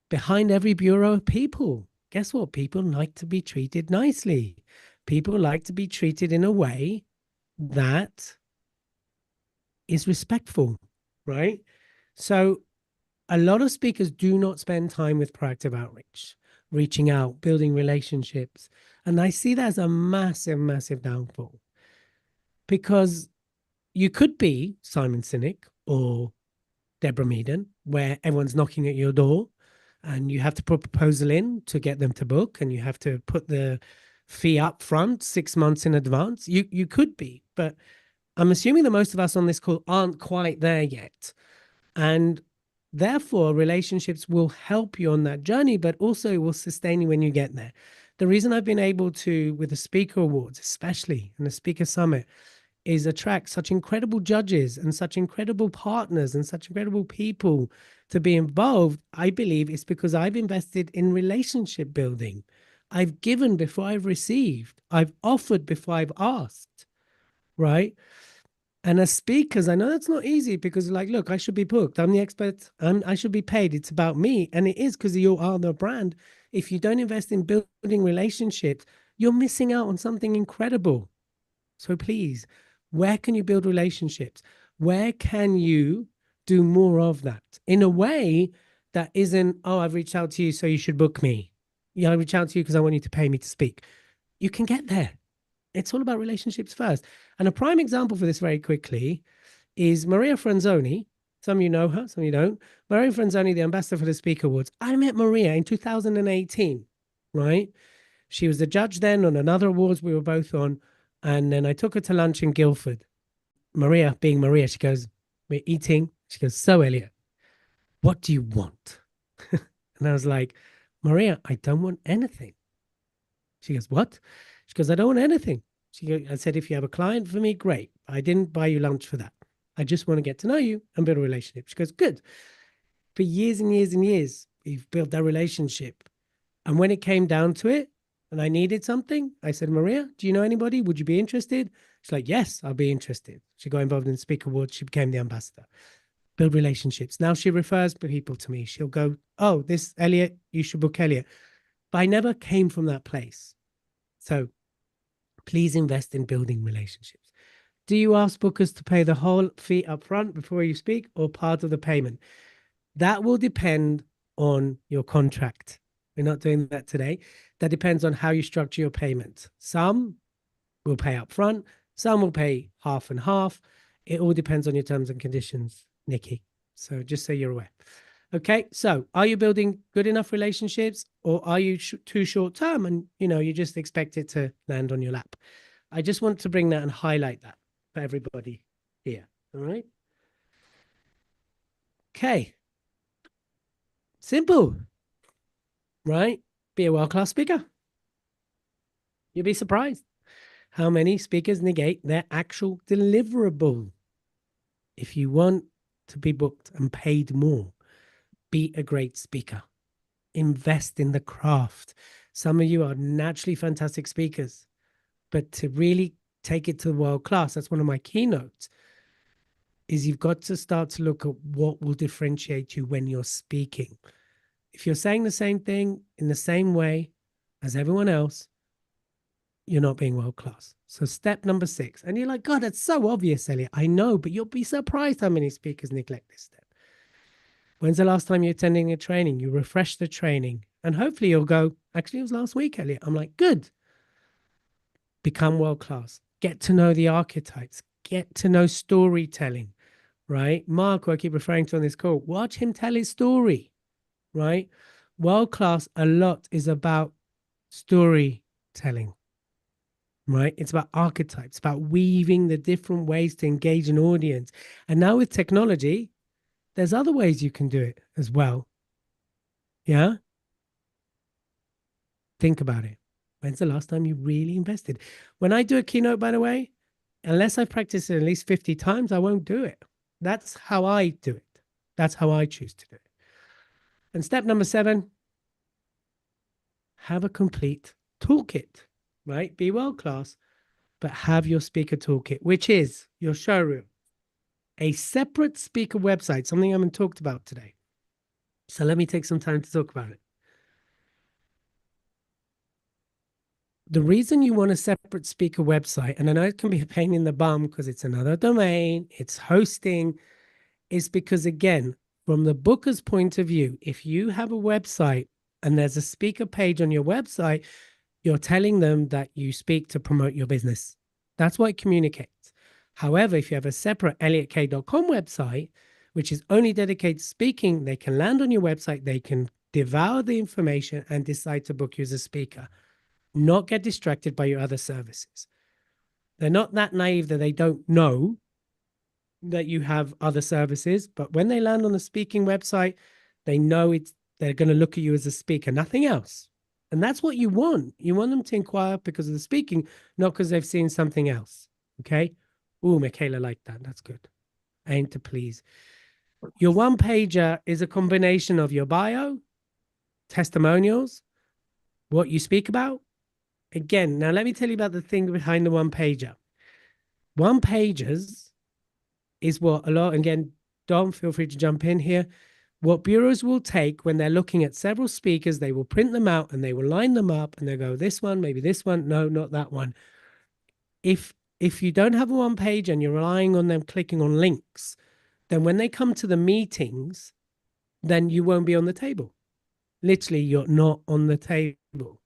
behind every bureau of people. Guess what? People like to be treated nicely. People like to be treated in a way that is respectful, right? So a lot of speakers do not spend time with proactive outreach, reaching out, building relationships. And I see that as a massive, massive downfall because you could be Simon Sinek or Deborah Meaden, where everyone's knocking at your door and you have to put a proposal in to get them to book and you have to put the fee up front 6 months in advance. You could be, but I'm assuming that most of us on this call aren't quite there yet. And therefore, relationships will help you on that journey, but also will sustain you when you get there. The reason I've been able to, with the speaker awards, especially in the speaker summit, is attract such incredible judges and such incredible partners and such incredible people to be involved, I believe it's because I've invested in relationship building. I've given before I've received. I've offered before I've asked, right? And as speakers, I know that's not easy because, like, look, I should be booked. I'm the expert. I should be paid. It's about me. And it is because you are the brand. If you don't invest in building relationships, you're missing out on something incredible. So please, where can you build relationships? Where can you do more of that in a way that isn't, oh, I've reached out to you, so you should book me. Yeah, I reach out to you because I want you to pay me to speak. You can get there. It's all about relationships first. And a prime example for this very quickly is Maria Franzoni. Some of you know her, some of you don't. My own friend's only the ambassador for the Speaker Awards. I met Maria in 2018, right? She was the judge then on another awards we were both on. And then I took her to lunch in Guildford. And Maria, being Maria, she goes, we're eating. She goes, so Elliot, what do you want? And I was like, Maria, I don't want anything. She goes, what? She goes, I don't want anything. I said, if you have a client for me, great. I didn't buy you lunch for that. I just want to get to know you and build a relationship. She goes, good. For years and years and years, we've built that relationship. And when it came down to it, and I needed something, I said, Maria, do you know anybody? Would you be interested? She's like, yes, I'll be interested. She got involved in the Speaker Awards. She became the ambassador. Build relationships. Now she refers people to me. She'll go, oh, this Elliot, you should book Elliot. But I never came from that place. So please invest in building relationships. Do you ask bookers to pay the whole fee up front before you speak or part of the payment? That will depend on your contract. We're not doing that today. That depends on how you structure your payment. Some will pay up front, some will pay half and half. It all depends on your terms and conditions, Nikki. So just so you're aware. Okay, so are you building good enough relationships, or are you too short term and you just expect it to land on your lap? I just want to bring that and highlight that for everybody here. All right. Okay. Simple, right? Be a world-class speaker. You'll be surprised how many speakers negate their actual deliverable. If you want to be booked and paid more, be a great speaker. Invest in the craft. Some of you are naturally fantastic speakers, but to really take it to world class, that's one of my keynotes, is you've got to start to look at what will differentiate you when you're speaking. If you're saying the same thing in the same way as everyone else, you're not being world class. So step number 6, and you're like, God, that's so obvious, Elliot. I know, but you'll be surprised how many speakers neglect this step. When's the last time you're attending a training? You refresh the training, and hopefully you'll go, actually, it was last week, Elliot. I'm like, good. Become world class. Get to know the archetypes. Get to know storytelling, right? Mark, who I keep referring to on this call, watch him tell his story, right? World class, a lot is about storytelling, right? It's about archetypes, about weaving the different ways to engage an audience. And now with technology, there's other ways you can do it as well. Yeah. Think about it. When's the last time you really invested? When I do a keynote, by the way, unless I've practiced it at least 50 times, I won't do it. That's how I do it. That's how I choose to do it. And step number 7, have a complete toolkit, right? Be world class, but have your speaker toolkit, which is your showroom, a separate speaker website, something I haven't talked about today. So let me take some time to talk about it. The reason you want a separate speaker website, and I know it can be a pain in the bum because it's another domain, it's hosting, is because, again, from the booker's point of view, if you have a website and there's a speaker page on your website, you're telling them that you speak to promote your business. That's what it communicates. However, if you have a separate elliotk.com website, which is only dedicated to speaking, they can land on your website, they can devour the information and decide to book you as a speaker, not get distracted by your other services. They're not that naive that they don't know that you have other services, but when they land on the speaking website, they know they're going to look at you as a speaker, nothing else. And that's what you want. You want them to inquire because of the speaking, not because they've seen something else. Okay. Oh, Michaela liked that. That's good. Aim to please. Your one pager is a combination of your bio, testimonials, what you speak about. Again, now let me tell you about the thing behind the one pager. One pagers is what a lot, again, Dom, feel free to jump in here. What bureaus will take when they're looking at several speakers, they will print them out and they will line them up and they go, this one, maybe this one. No, not that one. If you don't have a one page and you're relying on them clicking on links, then when they come to the meetings, then you won't be on the table. Literally, you're not on the table,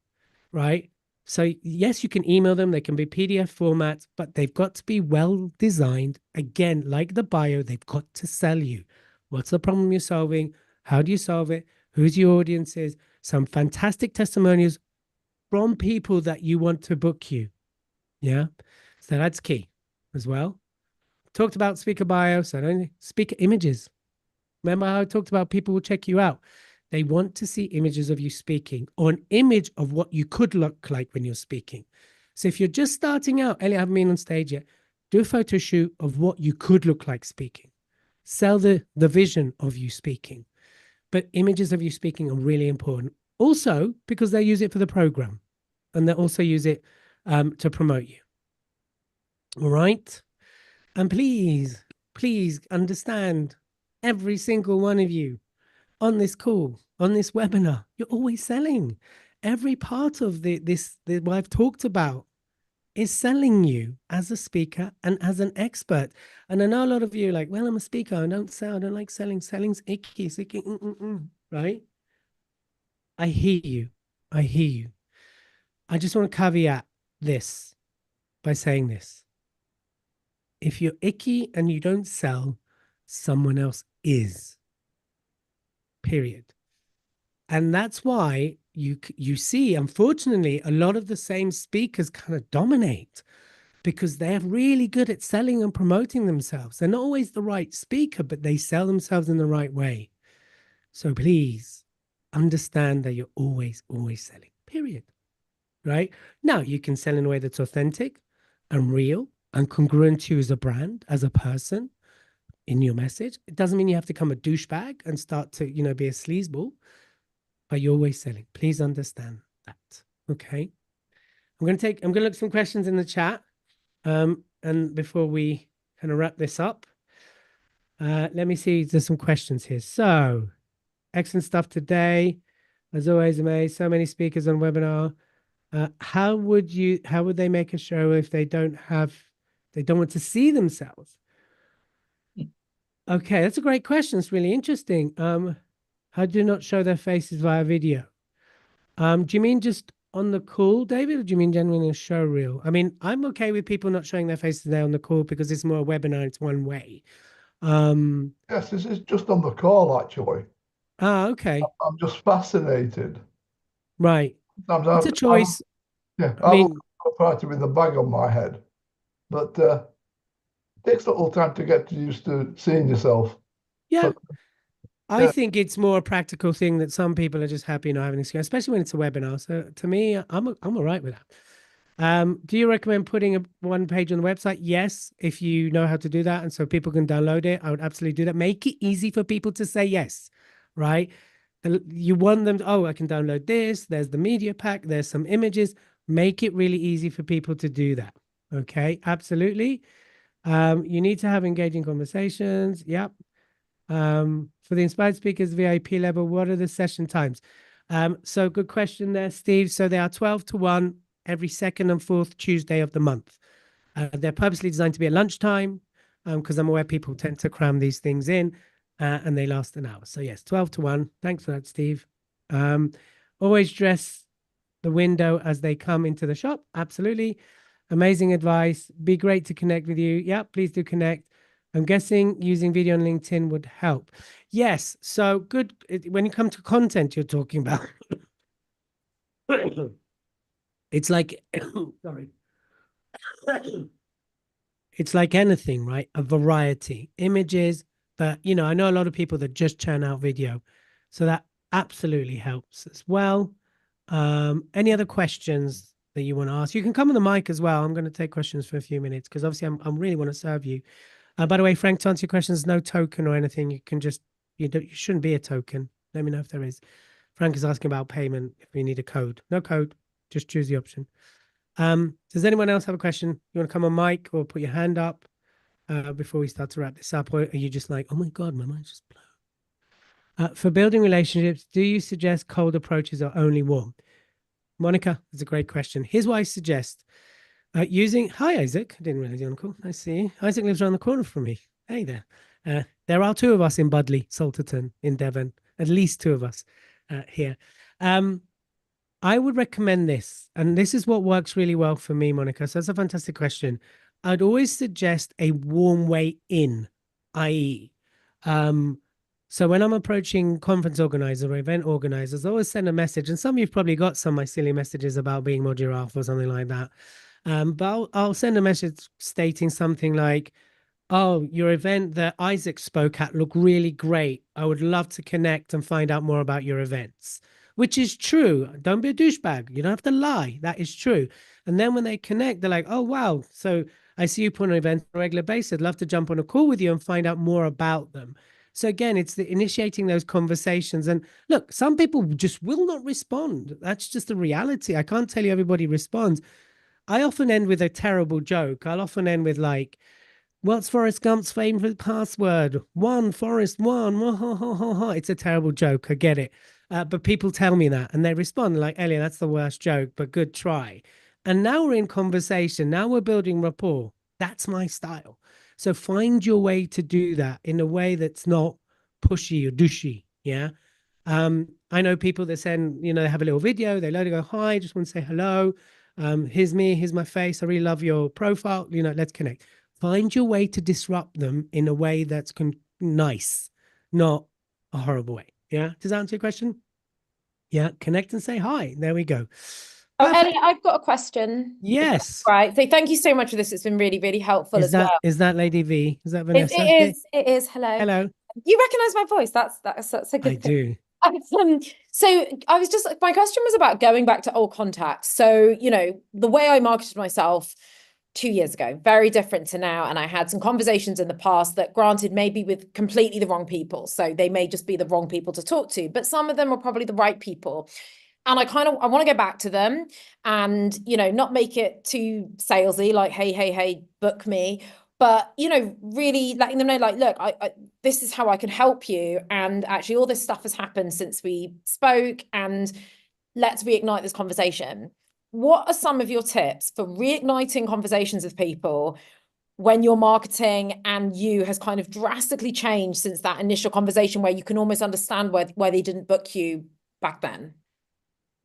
right? So yes, you can email them. They can be PDF formats, but they've got to be well designed. Again, like the bio, they've got to sell you. What's the problem you're solving? How do you solve it? Who's your audience is? Some fantastic testimonials from people that you want to book you. Yeah. So that's key as well. Talked about speaker bio. So don't speaker images. Remember how I talked about people will check you out. They want to see images of you speaking or an image of what you could look like when you're speaking. So if you're just starting out, Elliot, I haven't been on stage yet, do a photo shoot of what you could look like speaking. Sell the vision of you speaking. But images of you speaking are really important. Also, because they use it for the program and they also use it to promote you. All right. And please understand every single one of you on this call, on this webinar, you're always selling. Every part of what I've talked about is selling you as a speaker and as an expert. And I know a lot of you are like, well, I'm a speaker. I don't sell. I don't like selling. Selling's icky. It's icky. Right? I hear you. I hear you. I just want to caveat this by saying this. If you're icky and you don't sell, someone else is. Period. And that's why you see, unfortunately, a lot of the same speakers kind of dominate because they're really good at selling and promoting themselves. They're not always the right speaker, but they sell themselves in the right way. So please understand that you're always selling, period. Right? Now, you can sell in a way that's authentic and real and congruent to you as a brand, as a person in your message. It doesn't mean you have to become a douchebag and start to, be a sleazeball, but you're always selling. Please understand that. Okay. I'm going to look at some questions in the chat. And before we kind of wrap this up, let me see. There's some questions here. So, excellent stuff today. As always, amazing. So many speakers on webinar. How would they make a show if they don't want to see themselves? Okay, that's a great question. It's really interesting. How do you not show their faces via video? Do you mean just on the call, David, or do you mean genuinely in a show reel? I mean, I'm okay with people not showing their faces there on the call because it's more a webinar, it's one way. Yes, this is just on the call, actually. Okay. I'm just fascinated. Right. Sometimes It's a choice. I I'm mean, fighting with the bag on my head, but it takes a little time to get used to seeing yourself. yeah, But I yeah, think it's more a practical thing that some people are just happy not having a screen, especially when it's a webinar. So to me, I'm all right with that. Do you recommend putting one page on the website? Yes, if you know how to do that, and so people can download it, I would absolutely do that. Make it easy for people to say yes, right? You want them to, oh, I can download this. There's the media pack. There's some images. Make it really easy for people to do that. Okay, absolutely. You need to have engaging conversations. Yep. For the inspired speakers VIP level, what are the session times? So good question there, Steve. So they are 12 to 1 every second and fourth Tuesday of the month. They're purposely designed to be at lunchtime because I'm aware people tend to cram these things in and they last an hour. So yes, 12 to 1. Thanks for that, Steve. Always dress the window as they come into the shop. Absolutely. Amazing advice. Be great to connect with you. Yeah, please do connect. I'm guessing using video on LinkedIn would help. Yes. So good. When you come to content you're talking about, it's like, sorry. It's like anything, right? A variety, images, but I know a lot of people that just churn out video. So that absolutely helps as well. Any other questions that you want to ask? You can come on the mic as well. I'm going to take questions for a few minutes because obviously I'm really want to serve you. By the way, Frank, to answer your questions, no token or anything. You can just you shouldn't be a token. Let me know if there is. Frank is asking about payment if you need a code. No code, just choose the option. Does anyone else have a question? You want to come on mic or put your hand up before we start to wrap this up? Or are you just like, oh my God, my mind's just blown? For building relationships, do you suggest cold approaches or only warm? Monica, that's a great question. Here's what I suggest. Hi, Isaac. I didn't realize you're on the call. I see you. Isaac lives around the corner from me. Hey there. There are two of us in Budley, Salterton, in Devon. At least two of us here. I would recommend this, and this is what works really well for me, Monica. So that's a fantastic question. I'd always suggest a warm way in, i.e., So when I'm approaching conference organizers or event organizers, I always send a message. And some of you've probably got some of my silly messages about being more giraffe or something like that. But I'll send a message stating something like, "Oh, your event that Isaac spoke at looked really great. I would love to connect and find out more about your events," which is true. Don't be a douchebag. You don't have to lie. That is true. And then when they connect, they're like, "Oh, wow. So I see you put on events on a regular basis. I'd love to jump on a call with you and find out more about them." So again, it's the initiating those conversations. And look, some people just will not respond. That's just the reality. I can't tell you everybody responds. I often end with a terrible joke. I'll often end with like, "What's Forrest Gump's favorite password? One, Forrest, one." It's a terrible joke. I get it. But people tell me that and they respond like, "Elliot, that's the worst joke, but good try." And now we're in conversation. Now we're building rapport. That's my style. So find your way to do that in a way that's not pushy or douchey. Yeah. I know people that send, they have a little video, they load it, go, "Hi, just want to say hello. Here's me, here's my face. I really love your profile. Let's connect." Find your way to disrupt them in a way that's nice, not a horrible way. Yeah. Does that answer your question? Yeah. Connect and say hi. There we go. Oh, Perfect. Elliot, I've got a question. Yes. Right. So thank you so much for this. It's been really, really helpful Is as well. that Lady V? Is that It, Vanessa? it is. It is. Hello. Hello. You recognize my voice. That's a good I thing. do. So I was just, my question was about going back to old contacts. So, the way I marketed myself 2 years ago, very different to now. And I had some conversations in the past that, granted, maybe with completely the wrong people. So they may just be the wrong people to talk to, but some of them are probably the right people. And I want to go back to them and, not make it too salesy, like, hey, book me. But, really letting them know, like, look, this is how I can help you. And actually all this stuff has happened since we spoke, and let's reignite this conversation. What are some of your tips for reigniting conversations with people when your marketing and you has kind of drastically changed since that initial conversation where you can almost understand why they didn't book you back then?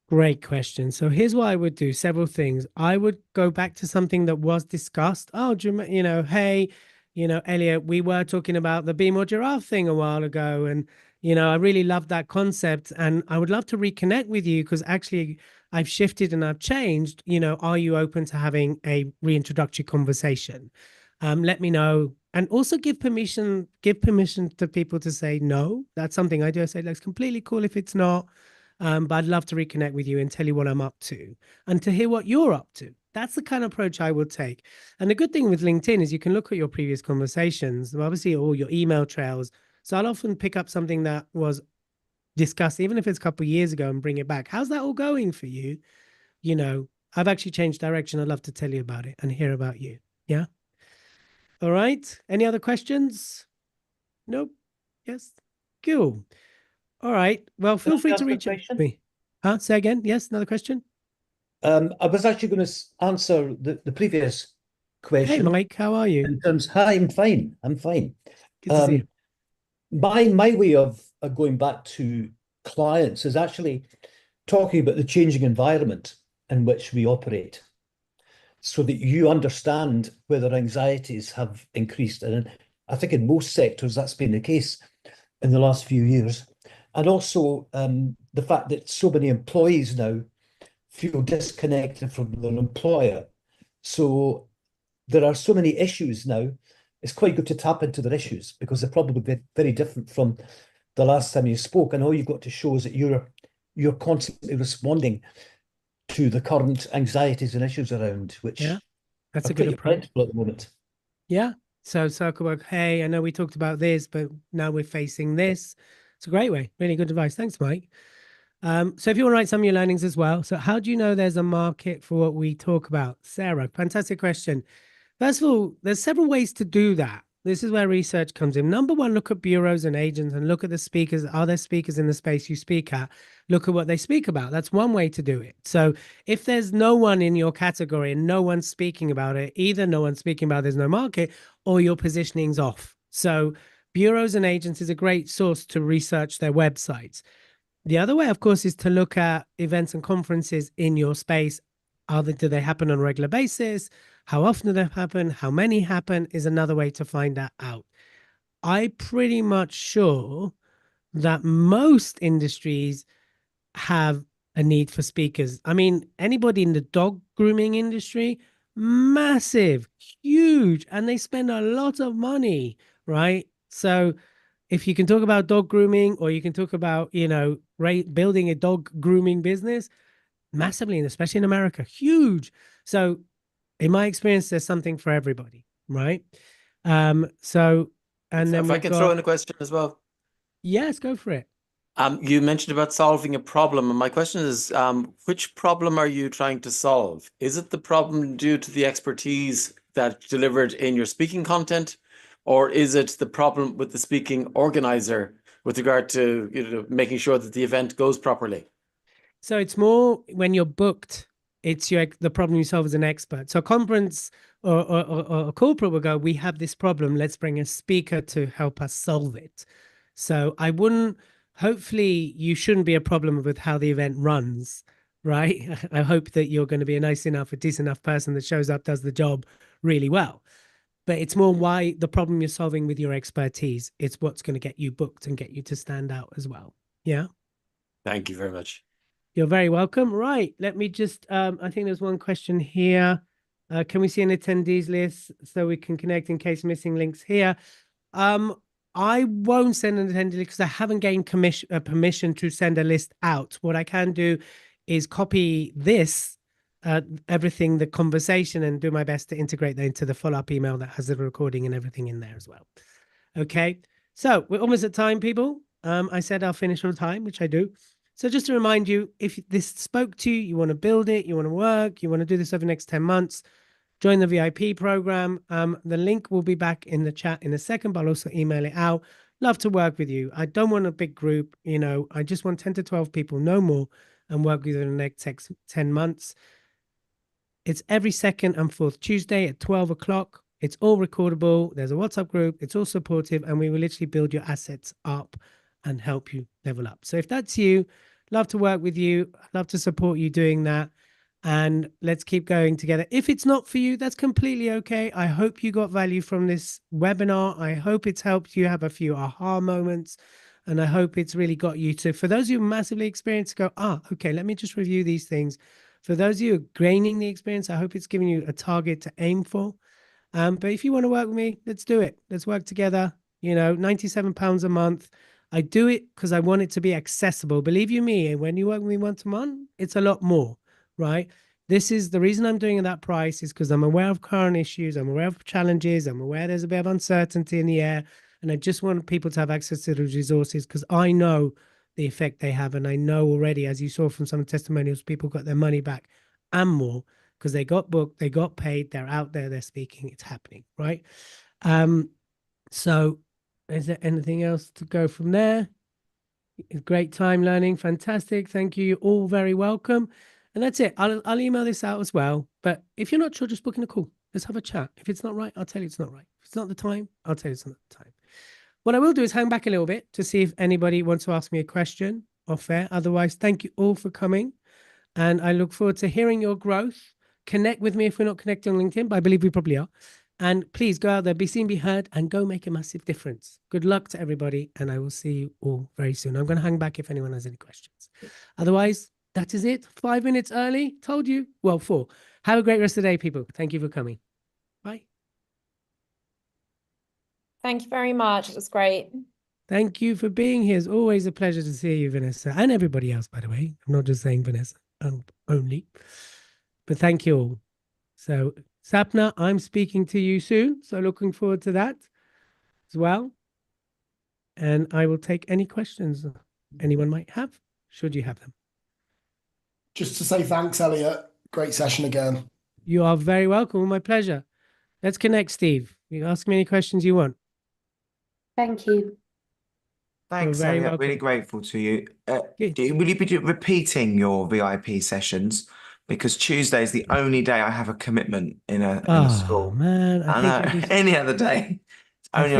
Great question. So here's what I would do. Several things. I would go back to something that was discussed. Oh, hey, Elliot, we were talking about the Beam or Giraffe thing a while ago. And, I really love that concept. And I would love to reconnect with you because actually I've shifted and I've changed. Are you open to having a reintroductory conversation? Let me know. And also give permission to people to say no. That's something I do. I say, that's completely cool if it's not. But I'd love to reconnect with you and tell you what I'm up to and to hear what you're up to. That's the kind of approach I would take. And the good thing with LinkedIn is you can look at your previous conversations, obviously all your email trails. So I'll often pick up something that was discussed, even if it's a couple of years ago, and bring it back. How's that all going for you? I've actually changed direction. I'd love to tell you about it and hear about you. Yeah. All right. Any other questions? Nope. Yes. Cool. All right. Well, feel free to reach out to me. Say again. Yes, another question. I was actually going to answer the previous question. Hey, Mike, how are you? In terms, hi, I'm fine. I'm fine. Good to see you. My way of going back to clients is actually talking about the changing environment in which we operate, so that you understand whether anxieties have increased. And I think in most sectors that's been the case in the last few years. And also the fact that so many employees now feel disconnected from their employer. So there are so many issues now. It's quite good to tap into their issues because they're probably very different from the last time you spoke. And all you've got to show is that you're constantly responding to the current anxieties and issues around, which that's are a good pretty approach plentiful at the moment. Yeah. So circle back. Hey, I know we talked about this, but now we're facing this. It's a great way. Really good advice. Thanks, Mike. So if you want to write some of your learnings as well. So how do you know there's a market for what we talk about? Sarah, fantastic question. First of all, there's several ways to do that. This is where research comes in. Number one, look at bureaus and agents and look at the speakers. Are there speakers in the space you speak at? Look at what they speak about. That's one way to do it. So if there's no one in your category and no one's speaking about it, either no one's speaking about it, there's no market, or your positioning's off. So bureaus and agents is a great source to research their websites. The other way, of course, is to look at events and conferences in your space. Do they happen on a regular basis? How often do they happen? How many happen is another way to find that out. I'm pretty much sure that most industries have a need for speakers. I mean, anybody in the dog grooming industry, massive, huge, and they spend a lot of money, right? So if you can talk about dog grooming, or you can talk about, building a dog grooming business, massively, and especially in America, huge. So in my experience, there's something for everybody, right? So, and then If I we've can throw got, in a question as well. yes, go for it. You mentioned about solving a problem, and my question is, which problem are you trying to solve? Is it the problem due to the expertise that delivered in your speaking content, or is it the problem with the speaking organizer with regard to making sure that the event goes properly? So it's more when you're booked, it's the problem you solve as an expert. So a conference or a corporate will go, we have this problem, let's bring a speaker to help us solve it. So I wouldn't, hopefully you shouldn't be a problem with how the event runs, right? I hope that you're going to be a nice enough, a decent enough person that shows up, does the job really well. But it's more why the problem you're solving with your expertise. It's what's going to get you booked and get you to stand out as well. Yeah. Thank you very much. You're very welcome. Right. Let me just, I think there's one question here. Can we see an attendees list so we can connect in case missing links here? I won't send an attendee list because I haven't gained permission to send a list out. What I can do is copy this, everything, the conversation, and do my best to integrate that into the follow-up email that has the recording and everything in there as well. Okay. So we're almost at time, people. I said I'll finish on time, which I do. So just to remind you, if this spoke to you, you want to build it, you want to work, you want to do this over the next 10 months, join the VIP program. The link will be back in the chat in a second, but I'll also email it out. Love to work with you. I don't want a big group. I just want 10 to 12 people, no more, and work with you in the next 10 months. It's every second and fourth Tuesday at 12 o'clock. It's all recordable. There's a WhatsApp group. It's all supportive, and we will literally build your assets up and help you level up. So if that's you, love to work with you. Love to support you doing that. And let's keep going together. If it's not for you, that's completely okay. I hope you got value from this webinar. I hope it's helped you have a few aha moments. And I hope it's really got you to, for those of you massively experienced, go, okay, let me just review these things. For those of you gaining the experience, I hope it's giving you a target to aim for. But if you want to work with me, let's do it. Let's work together. £97 a month. I do it because I want it to be accessible. Believe you me, when you work with me once a month, it's a lot more, right? This is the reason I'm doing that price, is because I'm aware of current issues. I'm aware of challenges. I'm aware there's a bit of uncertainty in the air. And I just want people to have access to those resources because I know the effect they have. And I know already, as you saw from some testimonials, people got their money back and more because they got booked, they got paid, they're out there, they're speaking, it's happening, right? So is there anything else to go from there? Great time learning. Fantastic. Thank you. You're all very welcome. And that's it. I'll email this out as well. But if you're not sure, just book in a call. Let's have a chat. If it's not right, I'll tell you it's not right. If it's not the time, I'll tell you it's not the time. What I will do is hang back a little bit to see if anybody wants to ask me a question off air. Otherwise, thank you all for coming. And I look forward to hearing your growth. Connect with me if we're not connected on LinkedIn, but I believe we probably are. And please go out there, be seen, be heard, and go make a massive difference. Good luck to everybody, and I will see you all very soon. I'm going to hang back if anyone has any questions. Otherwise, that is it. 5 minutes early. Told you. Well, 4. Have a great rest of the day, people. Thank you for coming. Bye. Thank you very much. It was great. Thank you for being here. It's always a pleasure to see you, Vanessa, and everybody else, by the way. I'm not just saying Vanessa only, but thank you all. So, Sapna, I'm speaking to you soon. So looking forward to that as well. And I will take any questions anyone might have, should you have them. Just to say thanks, Elliot. Great session again. You are very welcome. My pleasure. Let's connect, Steve. You can ask me any questions you want. Thank you. Thanks, very Elliot. welcome. Really grateful to you. Good. Will you be repeating your VIP sessions? Because Tuesday is the only day I have a commitment in a Oh, school. man. I I think know. it'd be Any other day. It's I only